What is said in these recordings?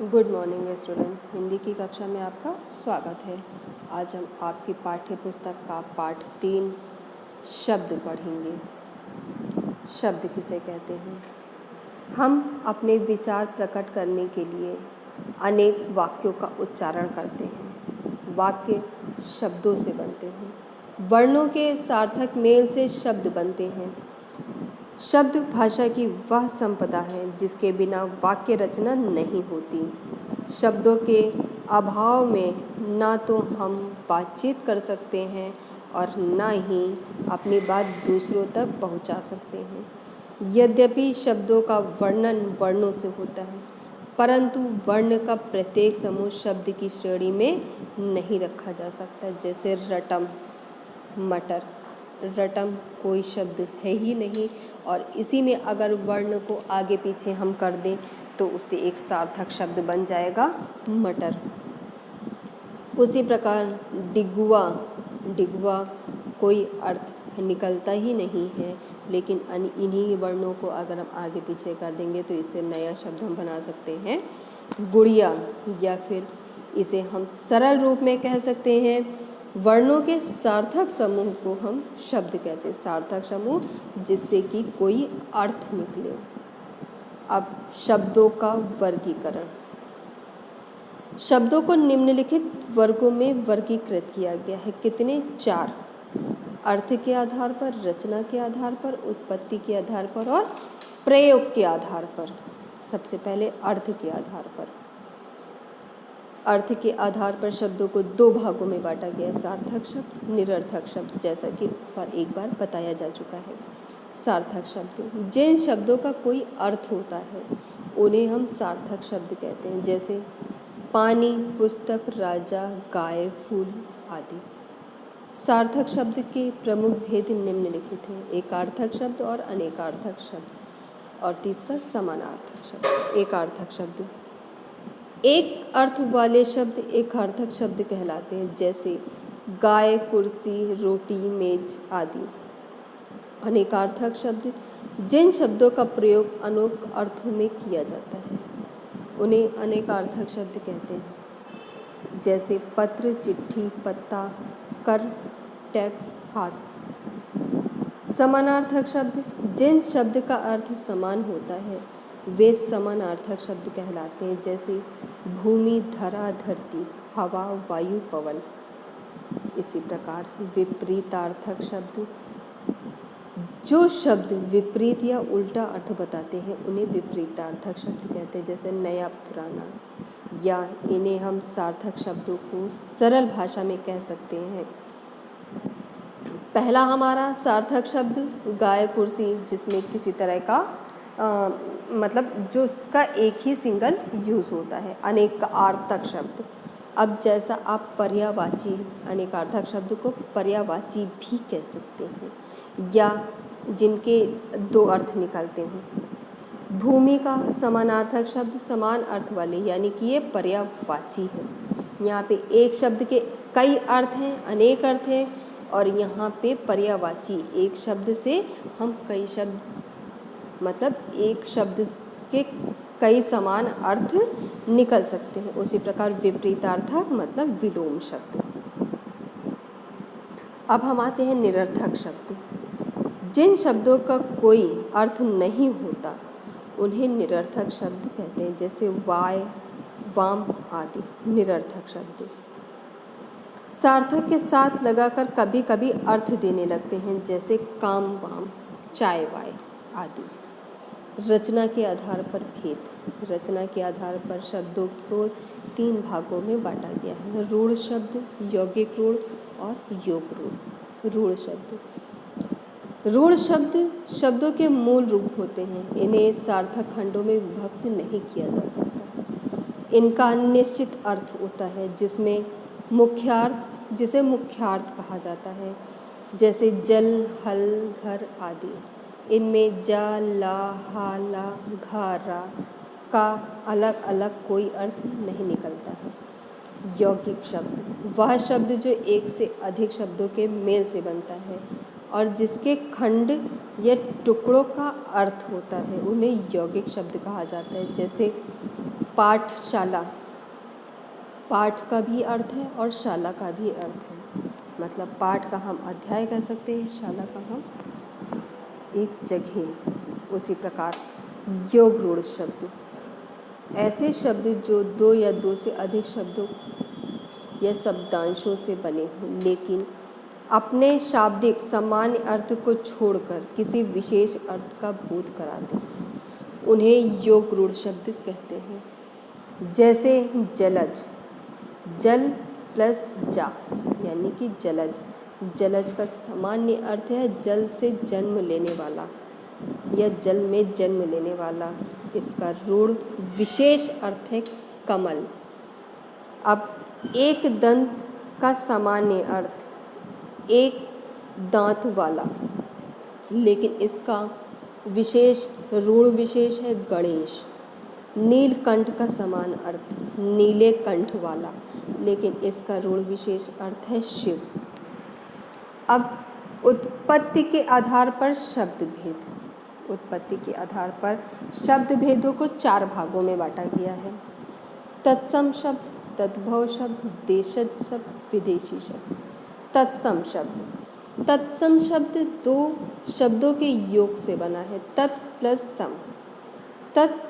Good morning student. Hindi की कक्षा में आपका स्वागत है। आज हम आपकी पाठ्य पुस्तक का पाठ 3 शब्द पढ़ेंगे। शब्द किसे कहते हैं? हम अपने विचार प्रकट करने के लिए अनेक वाक्यों का उच्चारण करते हैं। वाक्य शब्दों से बनते हैं। वर्णों के सार्थक मेल से शब्द बनते हैं। शब्द भाषा की वह संपदा है जिसके बिना वाक्य रचना नहीं होती। शब्दों के अभाव में ना तो हम बातचीत कर सकते हैं और ना ही अपनी बात दूसरों तक पहुंचा सकते हैं। यद्यपि शब्दों का वर्णन वर्णों से होता है, परंतु वर्ण का प्रत्येक समूह शब्द की श्रेणी में नहीं रखा जा सकता। जैसे रटम, मटर। रटम कोई शब्द है ही नहीं और इसी में अगर वर्ण को आगे पीछे हम कर दें तो उससे एक सार्थक शब्द बन जाएगा मटर। उसी प्रकार डिगुआ। डिगुआ कोई अर्थ निकलता ही नहीं है, लेकिन इन्हीं वर्णों को अगर हम आगे पीछे कर देंगे तो इससे नया शब्द हम बना सकते हैं गुड़िया। या फिर इसे हम सरल रूप में कह सकते हैं वर्णों के सार्थक समूह को हम शब्द कहते हैं। सार्थक समूह जिससे कि कोई अर्थ निकले। अब शब्दों का वर्गीकरण। शब्दों को निम्नलिखित वर्गों में वर्गीकृत किया गया है। कितने? 4। अर्थ के आधार पर, रचना के आधार पर, उत्पत्ति के आधार पर और प्रयोग के आधार पर। सबसे पहले अर्थ के आधार पर। अर्थ के आधार पर शब्दों को 2 भागों में बांटा गया, सार्थक शब्द, निरर्थक शब्द, जैसा कि ऊपर एक बार बताया जा चुका है। सार्थक शब्द जिन शब्दों का कोई अर्थ होता है उन्हें हम सार्थक शब्द कहते हैं। जैसे पानी, पुस्तक, राजा, गाय, फूल आदि। सार्थक शब्द के प्रमुख भेद निम्नलिखित हैं। एकार्थक शब्द और अनेकार्थक शब्द। और तीसरा समानार्थक शब्द। एकार्थक शब्द एक अर्थ वाले शब्द एकार्थक शब्द कहलाते हैं। जैसे गाय, कुर्सी, रोटी, मेज आदि। अनेकार्थक शब्द जिन शब्दों का प्रयोग अनेक अर्थों में किया जाता है उन्हें अनेकार्थक शब्द कहते हैं। जैसे पत्र, चिट्ठी, पत्ता, कर, टैक्स, हाथ। समानार्थक शब्द जिन शब्द का अर्थ समान होता है वे समानार्थक शब्द कहलाते हैं। जैसे भूमि, धरा, धरती, हवा, वायु, पवन। इसी प्रकार विपरीतार्थक शब्द जो शब्द विपरीत या उल्टा अर्थ बताते हैं उन्हें विपरीतार्थक शब्द कहते हैं। जैसे नया, पुराना। या इन्हें हम सार्थक शब्दों को सरल भाषा में कह सकते हैं। पहला हमारा सार्थक शब्द गाय, कुर्सी, जिसमें किसी तरह का मतलब जो उसका एक ही सिंगल यूज़ होता है। अनेकार्थक शब्द अब जैसा आप पर्यायवाची, अनेकार्थक शब्द को पर्यायवाची भी कह सकते हैं या जिनके 2 अर्थ निकलते हैं। भूमि का समानार्थक शब्द समान अर्थ वाले, यानी कि ये पर्यायवाची है। यहाँ पे एक शब्द के कई अर्थ हैं, अनेक अर्थ हैं, और यहाँ पे पर्यायवाची एक शब्द से हम कई शब्द मतलब एक शब्द के कई समान अर्थ निकल सकते हैं। उसी प्रकार विपरीतार्थक मतलब विलोम शब्द। अब हम आते हैं निरर्थक शब्द। जिन शब्दों का कोई अर्थ नहीं होता उन्हें निरर्थक शब्द कहते हैं। जैसे वाय, वाम आदि निरर्थक शब्द सार्थक के साथ लगाकर कभी कभी अर्थ देने लगते हैं। जैसे काम, वाम, चाय, वाय आदि। रचना के आधार पर भेद। रचना के आधार पर शब्दों को 3 भागों में बांटा गया है। रूढ़ शब्द, यौगिक रूढ़ और योग रूढ़। रूढ़ शब्द रूढ़ शब्द शब्दों के मूल रूप होते हैं। इन्हें सार्थक खंडों में विभक्त नहीं किया जा सकता। इनका निश्चित अर्थ होता है जिसे मुख्यार्थ कहा जाता है। जैसे जल, हल, घर आदि। इनमें जा, ला, हा, ला, घा, रा का अलग अलग कोई अर्थ नहीं निकलता है। यौगिक शब्द वह शब्द जो एक से अधिक शब्दों के मेल से बनता है और जिसके खंड या टुकड़ों का अर्थ होता है उन्हें यौगिक शब्द कहा जाता है। जैसे पाठशाला, पाठ का भी अर्थ है और शाला का भी अर्थ है। मतलब पाठ का हम अध्याय कह सकते हैं, शाला का हम एक जगह। उसी प्रकार योग रूढ़ शब्द, ऐसे शब्द जो दो या दो से अधिक शब्दों या शब्दांशों से बने हों, लेकिन अपने शाब्दिक सामान्य अर्थ को छोड़कर किसी विशेष अर्थ का बोध कराते हैं, उन्हें योग रूढ़ शब्द कहते हैं। जैसे जलज, जल प्लस जा यानी कि जलज। जलज का सामान्य अर्थ है जल से जन्म लेने वाला या जल में जन्म लेने वाला। इसका रूढ़ विशेष अर्थ है कमल। अब एक दंत का सामान्य अर्थ एक दांत वाला, लेकिन इसका विशेष रूढ़ विशेष है गणेश। नीलकंठ का समान अर्थ नीले कंठ वाला, लेकिन इसका रूढ़ विशेष अर्थ है शिव। अब उत्पत्ति के आधार पर शब्द भेद, उत्पत्ति के आधार पर शब्द भेदों को 4 भागों में बांटा गया है। तत्सम शब्द, तद्भव शब्द, देशज शब्द, विदेशी शब्द। तत्सम शब्द, तत्सम शब्द 2 शब्दों के योग से बना है, तत् प्लस सम। तत्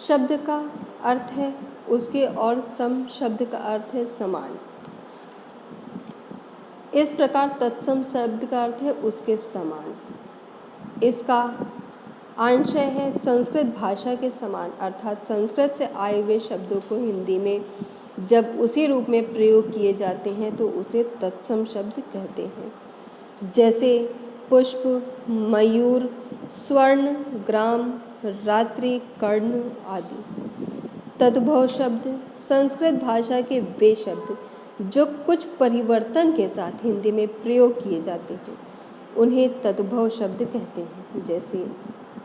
शब्द का अर्थ है उसके और सम शब्द का अर्थ है समान। इस प्रकार तत्सम शब्द का अर्थ है उसके समान। इसका आंशय है संस्कृत भाषा के समान, अर्थात संस्कृत से आए हुए शब्दों को हिंदी में जब उसी रूप में प्रयोग किए जाते हैं तो उसे तत्सम शब्द कहते हैं। जैसे पुष्प, मयूर, स्वर्ण, ग्राम, रात्रि, कर्ण आदि। तद्भव शब्द संस्कृत भाषा के वे शब्द जो कुछ परिवर्तन के साथ हिंदी में प्रयोग किए जाते हैं, उन्हें तद्भव शब्द कहते हैं। जैसे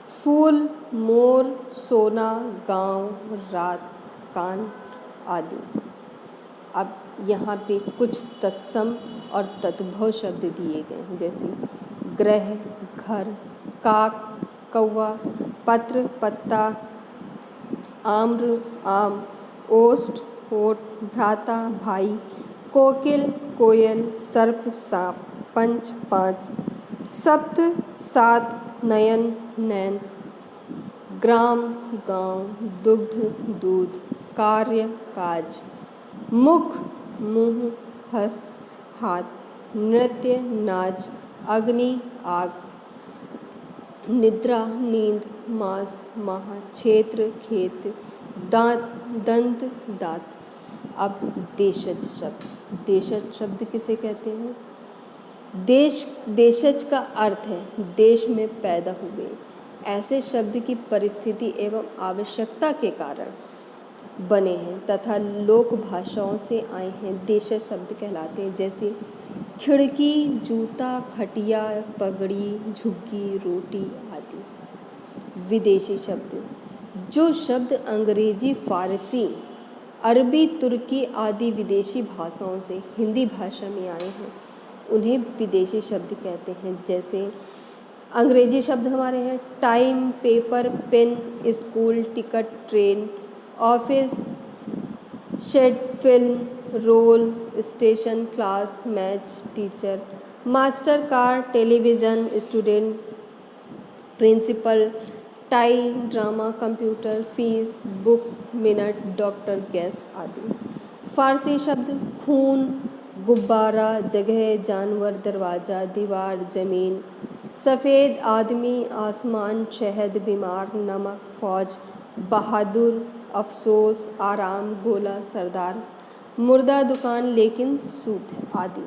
फूल, मोर, सोना, गांव, रात, कान आदि। अब यहाँ पे कुछ तत्सम और तद्भव शब्द दिए गए हैं, जैसे ग्रह, घर, काक, कौवा, पत्र, पत्ता, आम्र, आम, ओष्ठ, ओट, भ्राता, भाई, कोकिल, कोयल, सर्प, सांप, पंच, 5, सप्त, 7, नयन, नैन, ग्राम, गांव, दुग्ध, दूध, कार्य, काज, मुख, मुंह, हस्त, हाथ, नृत्य, नाच, अग्नि, आग, निद्रा, नींद, मास, माह, क्षेत्र, खेत, दांत, दंत, दांत। अब देशज शब्द, देशज शब्द किसे कहते हैं? देश, देशज का अर्थ है देश में पैदा हुए। ऐसे शब्द की परिस्थिति एवं आवश्यकता के कारण बने हैं तथा लोक भाषाओं से आए हैं, देशज शब्द कहलाते हैं। जैसे खिड़की, जूता, खटिया, पगड़ी, झुग्गी, रोटी आदि। विदेशी शब्द, जो शब्द अंग्रेजी, फारसी, अरबी, तुर्की आदि विदेशी भाषाओं से हिंदी भाषा में आए हैं, उन्हें विदेशी शब्द कहते हैं। जैसे अंग्रेजी शब्द हमारे हैं time, paper, pen, school, ticket, train, office, shed, film, roll, station, class, match, teacher, master, car, television, student, principal, tie, drama, computer, fees, book, minute, doctor, gas आदि। फारसी शब्द खून, गुब्बारा, जगह, जानवर, दरवाज़ा, दीवार, ज़मीन, सफ़ेद आदमी, आसमान, शहद, बीमार, नमक, फौज, बहादुर, अफसोस, आराम, गोला, सरदार, मुर्दा, दुकान, लेकिन सूद आदि।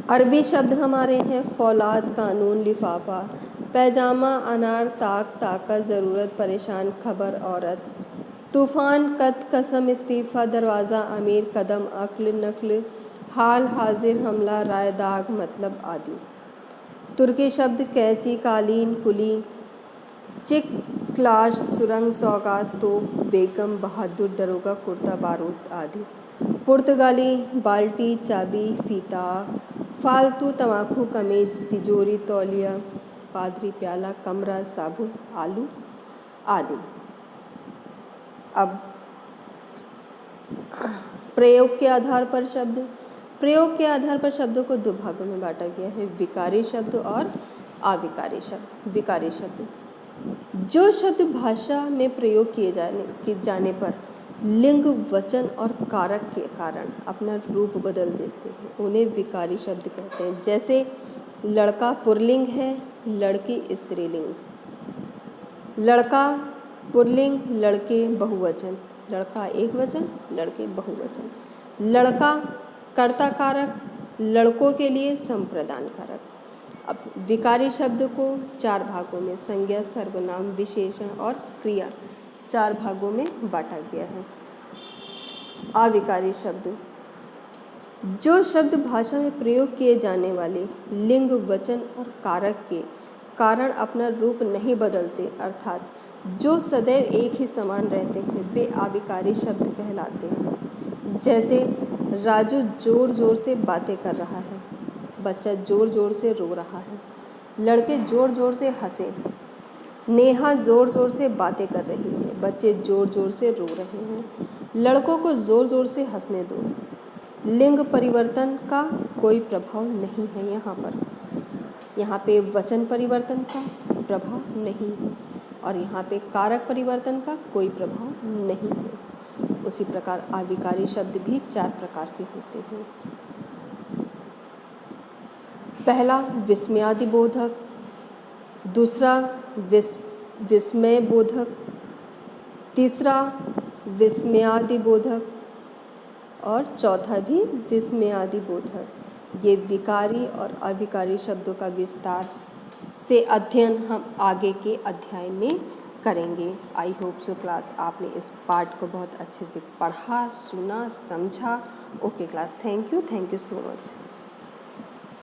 अरबी शब्द हमारे हैं फौलाद, कानून, लिफाफा, पैजामा, अनार, ताक, ताकत, ज़रूरत, परेशान, खबर, औरत, तूफ़ान, कद, कसम, इस्तीफ़ा, दरवाज़ा, अमीर, कदम, अक्ल, नकल, हाल, हाजिर, हमला, राय, दाग, मतलब आदि। तुर्की शब्द कैंची, कालीन, कुली, चिक, क्लाश, सुरंग, सौगात, तोप, बेगम, बहादुर, दरोगा, कुर्ता, बारूद आदि। पुर्तगाली बाल्टी, चाबी, फीता, फालतू, तम्बाकू, कमीज, तिजोरी, तौलिया, पादरी, प्याला, कमरा, साबुन, आलू आदि। अब प्रयोग के आधार पर शब्द। प्रयोग के आधार पर शब्दों को दो भागों में बांटा गया है, विकारी शब्द और अविकारी शब्द। विकारी शब्द जो शब्द भाषा में प्रयोग किए जाने पर लिंग, वचन और कारक के कारण अपना रूप बदल देते हैं, उन्हें विकारी शब्द कहते हैं। जैसे लड़का पुल्लिंग है, लड़की स्त्रीलिंग। लड़का पुल्लिंग, लड़के बहुवचन। लड़का एक वचन, लड़के बहुवचन। लड़का कर्ता कारक, लड़कों के लिए संप्रदान कारक। अब विकारी शब्द को चार भागों में, संज्ञा, सर्वनाम, विशेषण और क्रिया, चार भागों में बांटा गया है। अविकारी शब्द जो शब्द भाषा में प्रयोग किए जाने वाले लिंग, वचन और कारक के कारण अपना रूप नहीं बदलते, अर्थात जो सदैव एक ही समान रहते हैं, वे अविकारी शब्द कहलाते हैं। जैसे राजू जोर जोर से बातें कर रहा है, बच्चा जोर जोर से रो रहा है, लड़के जोर जोर से हंसे, नेहा जोर जोर से बातें कर रही है, बच्चे जोर जोर से रो रहे हैं, लड़कों को जोर जोर से हंसने दो। लिंग परिवर्तन का कोई प्रभाव नहीं है यहाँ पे वचन परिवर्तन का प्रभाव नहीं है और यहाँ पे कारक परिवर्तन का कोई प्रभाव नहीं है। उसी प्रकार अविकारी शब्द भी चार प्रकार के होते हैं। पहला विस्मयादि बोधक, दूसरा विस्मय बोधक, तीसरा विस्मयादि बोधक और चौथा भी विस्मयादि बोधक। ये विकारी और अविकारी शब्दों का विस्तार से अध्ययन हम आगे के अध्याय में करेंगे। आई होप सो क्लास आपने इस पार्ट को बहुत अच्छे से पढ़ा, सुना, समझा। Okay class, thank you so much.